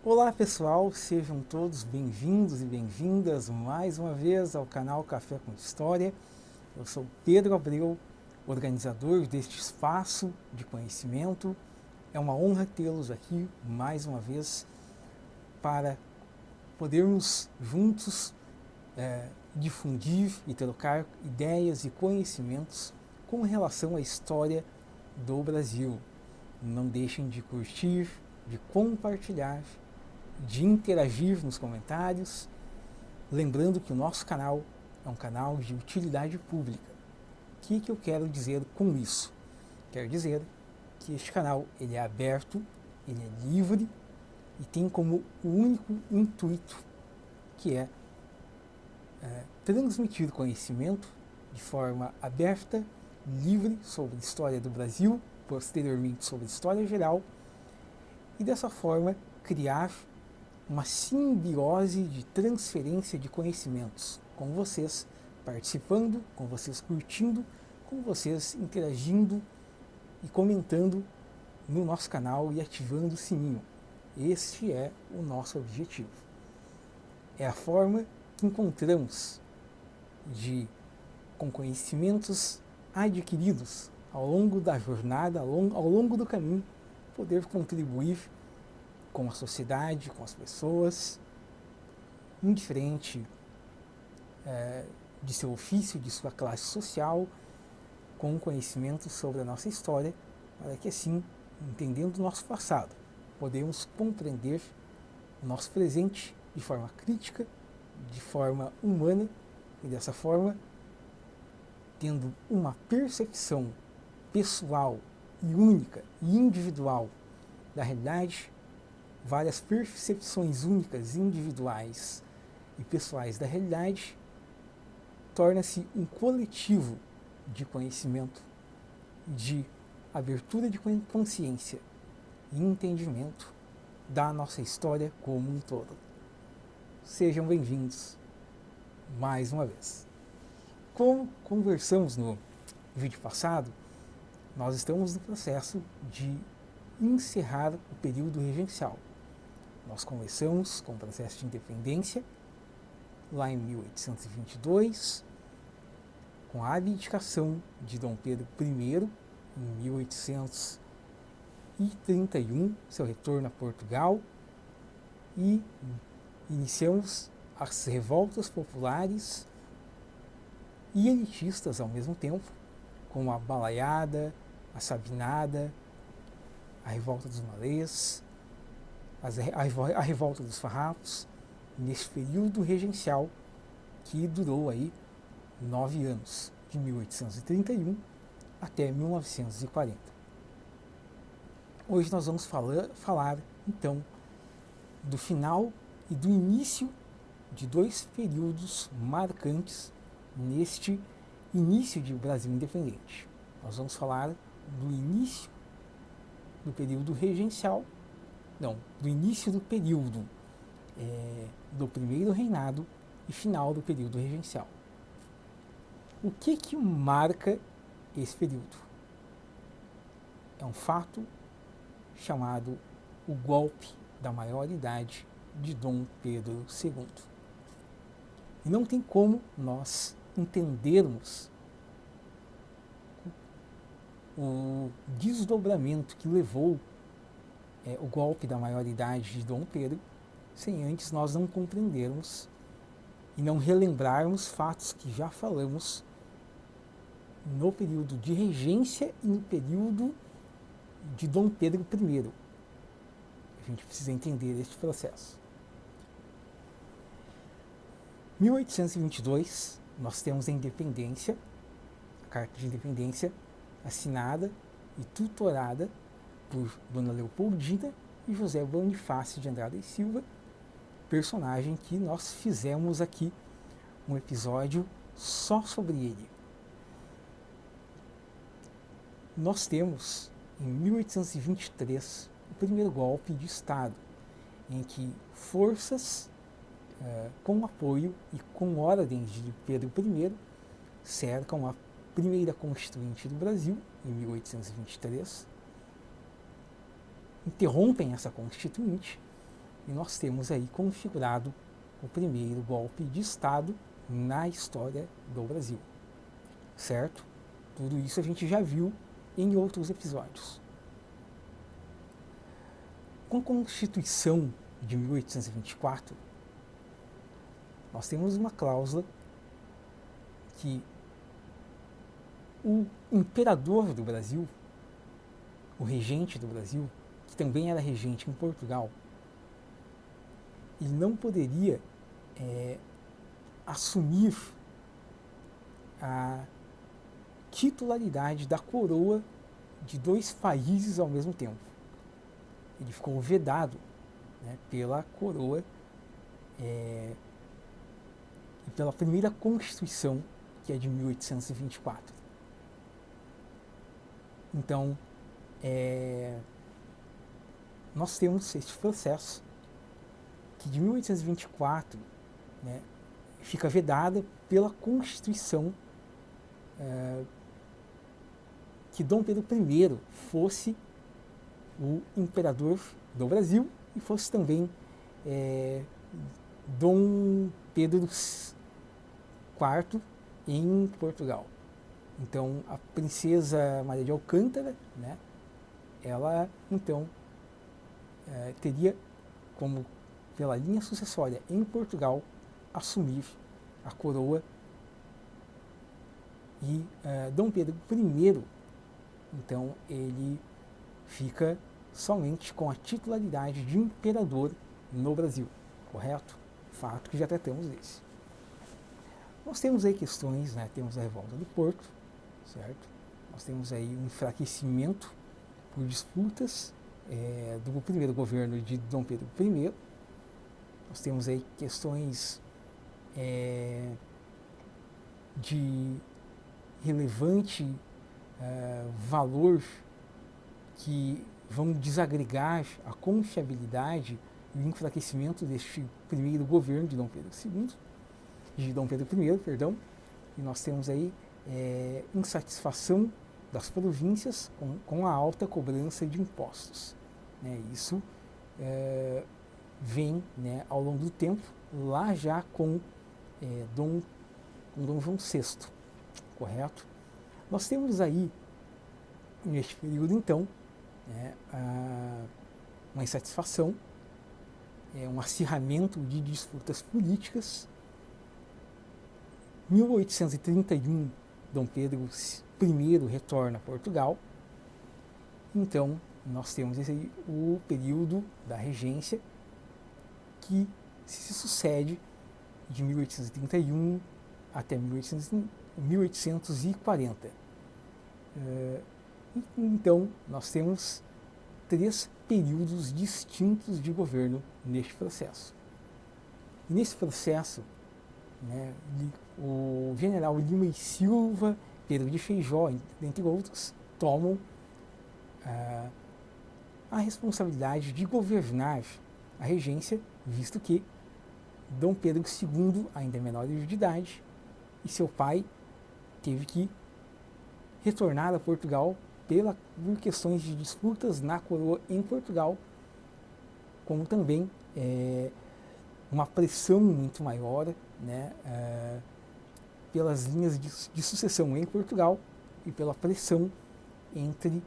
Olá pessoal, sejam todos bem-vindos e bem-vindas mais uma vez ao canal Café com História. Eu sou Pedro Abreu, organizador deste espaço de conhecimento. É uma honra tê-los aqui mais uma vez para podermos juntos difundir e trocar ideias e conhecimentos com relação à história do Brasil. Não deixem de curtir, de compartilhar, de interagir nos comentários, lembrando que o nosso canal é um canal de utilidade pública. O que eu quero dizer com isso? Quero dizer que este canal ele é aberto, ele é livre e tem como único intuito que é transmitir conhecimento de forma aberta, livre sobre a história do Brasil, posteriormente sobre a história geral, e dessa forma criar uma simbiose de transferência de conhecimentos, com vocês participando, com vocês curtindo, com vocês interagindo e comentando no nosso canal e ativando o sininho. Este é o nosso objetivo. É a forma que encontramos de, com conhecimentos adquiridos ao longo da jornada, ao longo do caminho, poder contribuir com a sociedade, com as pessoas, indiferente de seu ofício, de sua classe social, com conhecimento sobre a nossa história, para que assim, entendendo o nosso passado, podemos compreender o nosso presente de forma crítica, de forma humana, e dessa forma, tendo uma percepção pessoal e única e individual da realidade, várias percepções únicas, individuais e pessoais da realidade, torna-se um coletivo de conhecimento, de abertura de consciência e entendimento da nossa história como um todo. Sejam bem-vindos mais uma vez. Como conversamos no vídeo passado, nós estamos no processo de encerrar o período regencial. Nós começamos com o processo de independência, lá em 1822, com a abdicação de Dom Pedro I, em 1831, seu retorno a Portugal, e iniciamos as revoltas populares e elitistas ao mesmo tempo, como a Balaiada, a Sabinada, a Revolta dos Malês, a Revolta dos Farrapos, nesse período regencial que durou aí 9 anos, de 1831 até 1940. Hoje nós vamos falar então do final e do início de dois períodos marcantes neste início de Brasil independente. Nós vamos falar do início do período regencial, do início do período do primeiro reinado e final do período regencial. O que marca esse período? É um fato chamado o golpe da maioridade de Dom Pedro II. E não tem como nós entendermos o desdobramento que levou o golpe da maioridade de Dom Pedro, sem antes nós não compreendermos e não relembrarmos fatos que já falamos no período de regência e no período de Dom Pedro I. A gente precisa entender este processo. 1822, nós temos a independência, a Carta de Independência, assinada e tutorada por Dona Leopoldina e José Bonifácio de Andrade e Silva, personagem que nós fizemos aqui um episódio só sobre ele. Nós temos, em 1823, o primeiro golpe de Estado, em que forças com apoio e com ordens de Pedro I cercam a primeira Constituinte do Brasil, em 1823, interrompem essa Constituinte e nós temos aí configurado o primeiro golpe de Estado na história do Brasil, certo? Tudo isso a gente já viu em outros episódios. Com a Constituição de 1824, nós temos uma cláusula que o imperador do Brasil, o regente do Brasil, que também era regente em Portugal, ele não poderia assumir a titularidade da coroa de dois países ao mesmo tempo. Ele ficou vedado, né, pela coroa e pela primeira Constituição, que é de 1824. Então, nós temos este processo que de 1824, né, fica vedada pela Constituição que Dom Pedro I fosse o imperador do Brasil e fosse também Dom Pedro IV em Portugal. Então, a princesa Maria de Alcântara, né, ela, então, teria como, pela linha sucessória em Portugal, assumir a coroa e Dom Pedro I, então, ele fica somente com a titularidade de imperador no Brasil, correto? Fato que já tratamos desse. Nós temos aí questões, né? Temos a revolta do Porto, certo? Nós temos aí um enfraquecimento por disputas do primeiro governo de Dom Pedro I. Nós temos aí questões de relevante valor que vão desagregar a confiabilidade e o enfraquecimento deste primeiro governo de Dom Pedro I, perdão, e nós temos aí insatisfação das províncias com a alta cobrança de impostos. Né? Isso vem, né, ao longo do tempo, lá já com Dom João VI, correto? Nós temos aí, neste período, então, uma insatisfação, um acirramento de disputas políticas. 1831, Dom Pedro I retorna a Portugal. Então, nós temos aí o período da regência que se sucede de 1831 até 1840. Então, nós temos 3 períodos distintos de governo neste processo. E nesse processo, né, o general Lima e Silva, Pedro de Feijó, entre outros, tomam a responsabilidade de governar a regência, visto que Dom Pedro II ainda é menor de idade e seu pai teve que retornar a Portugal por questões de disputas na coroa em Portugal, como também uma pressão muito maior, né, pelas linhas de sucessão em Portugal e pela pressão entre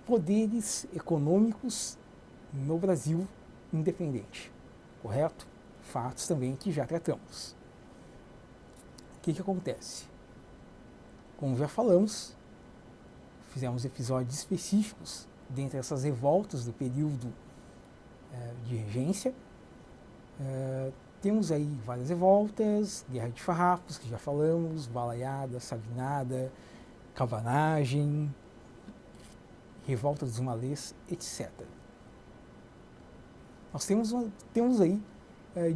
poderes econômicos no Brasil independente, correto? Fatos também que já tratamos. O que acontece? Como já falamos, fizemos episódios específicos dentre essas revoltas do período de regência. Temos aí várias revoltas, Guerra de Farrapos, que já falamos, Balaiada, Sabinada, Cabanagem, Revolta dos Malês, etc. Nós temos aí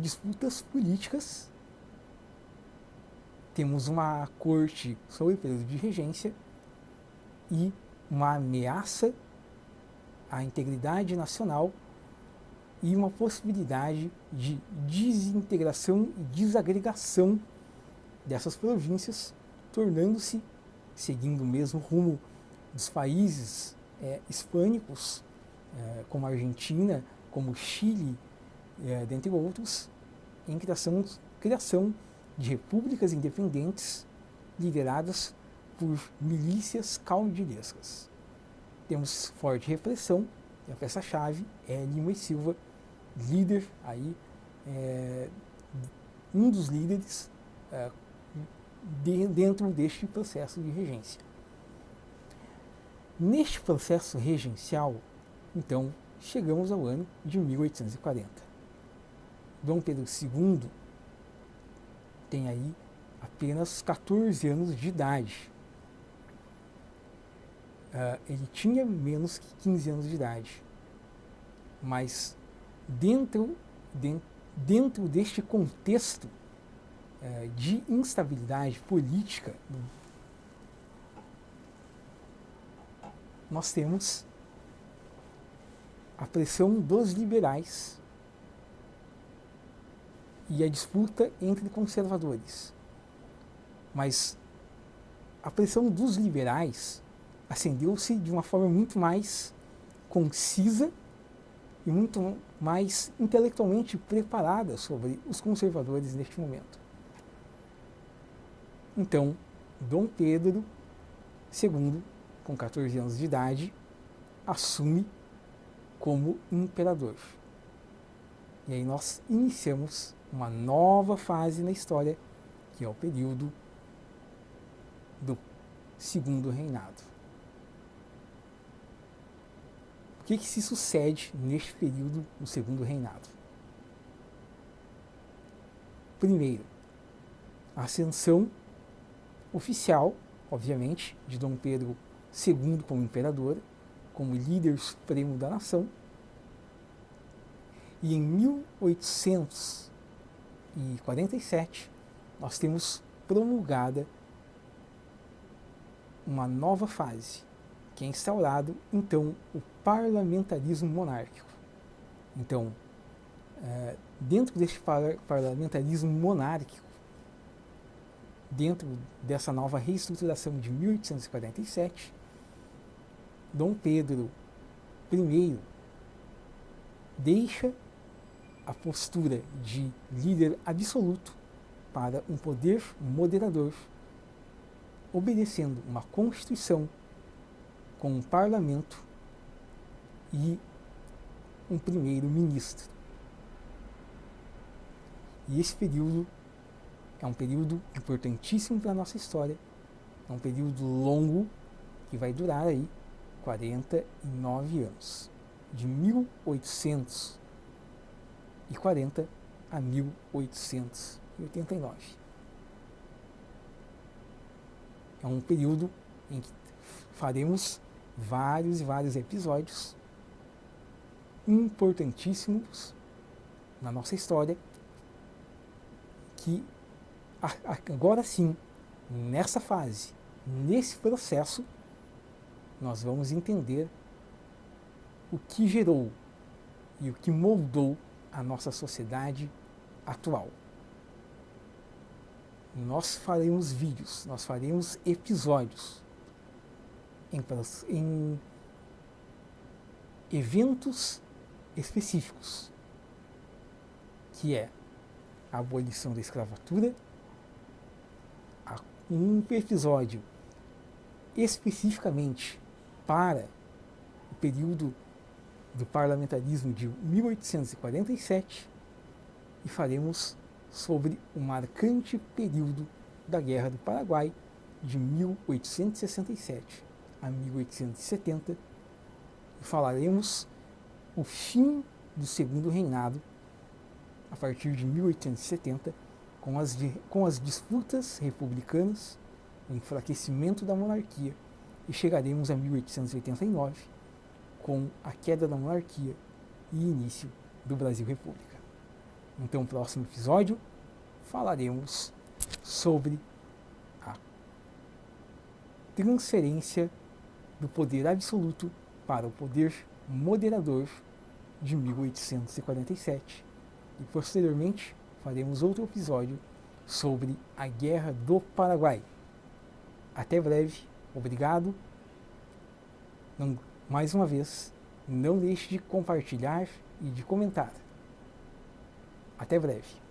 disputas políticas, temos uma corte sob o período de regência e uma ameaça à integridade nacional e uma possibilidade de desintegração e desagregação dessas províncias, tornando-se, seguindo o mesmo rumo dos países hispânicos, como a Argentina, como o Chile, dentre outros, em criação de repúblicas independentes lideradas por milícias caudilhescas. Temos forte repressão, e a peça-chave é Lima e Silva, líder aí, um dos líderes dentro deste processo de regência. Neste processo regencial, então, chegamos ao ano de 1840. Dom Pedro II tem aí apenas 14 anos de idade. Ele tinha menos que 15 anos de idade, mas dentro deste contexto de instabilidade política, nós temos a pressão dos liberais e a disputa entre conservadores. Mas a pressão dos liberais acendeu-se de uma forma muito mais concisa e muito mais intelectualmente preparada sobre os conservadores neste momento. Então, Dom Pedro II, com 14 anos de idade, assume como imperador. E aí nós iniciamos uma nova fase na história, que é o período do Segundo Reinado. O que se sucede neste período do Segundo Reinado? Primeiro, a ascensão oficial, obviamente, de Dom Pedro II como imperador, como líder supremo da nação. E em 1847, nós temos promulgada uma nova fase, que é instaurado, então, o parlamentarismo monárquico. Então, dentro deste parlamentarismo monárquico, dentro dessa nova reestruturação de 1847, Dom Pedro I deixa a postura de líder absoluto para um poder moderador, obedecendo uma Constituição com um parlamento e um primeiro-ministro. E esse período é um período importantíssimo para a nossa história, é um período longo que vai durar aí 49 anos, de 1840 a 1889. É um período em que faremos vários e vários episódios importantíssimos na nossa história, que agora sim, nessa fase, nesse processo, nós vamos entender o que gerou e o que moldou a nossa sociedade atual. Nós faremos vídeos, nós faremos episódios em eventos específicos, que é a abolição da escravatura, um episódio especificamente para o período do parlamentarismo de 1847 e faremos sobre o marcante período da Guerra do Paraguai de 1867 a 1870 e falaremos o fim do Segundo Reinado a partir de 1870 com as disputas republicanas, o enfraquecimento da monarquia, e chegaremos a 1889 com a queda da monarquia e início do Brasil República. Então, no próximo episódio, falaremos sobre a transferência do poder absoluto para o poder moderador de 1847 e, posteriormente, faremos outro episódio sobre a Guerra do Paraguai. Até breve, obrigado. Mais uma vez, não deixe de compartilhar e de comentar. Até breve.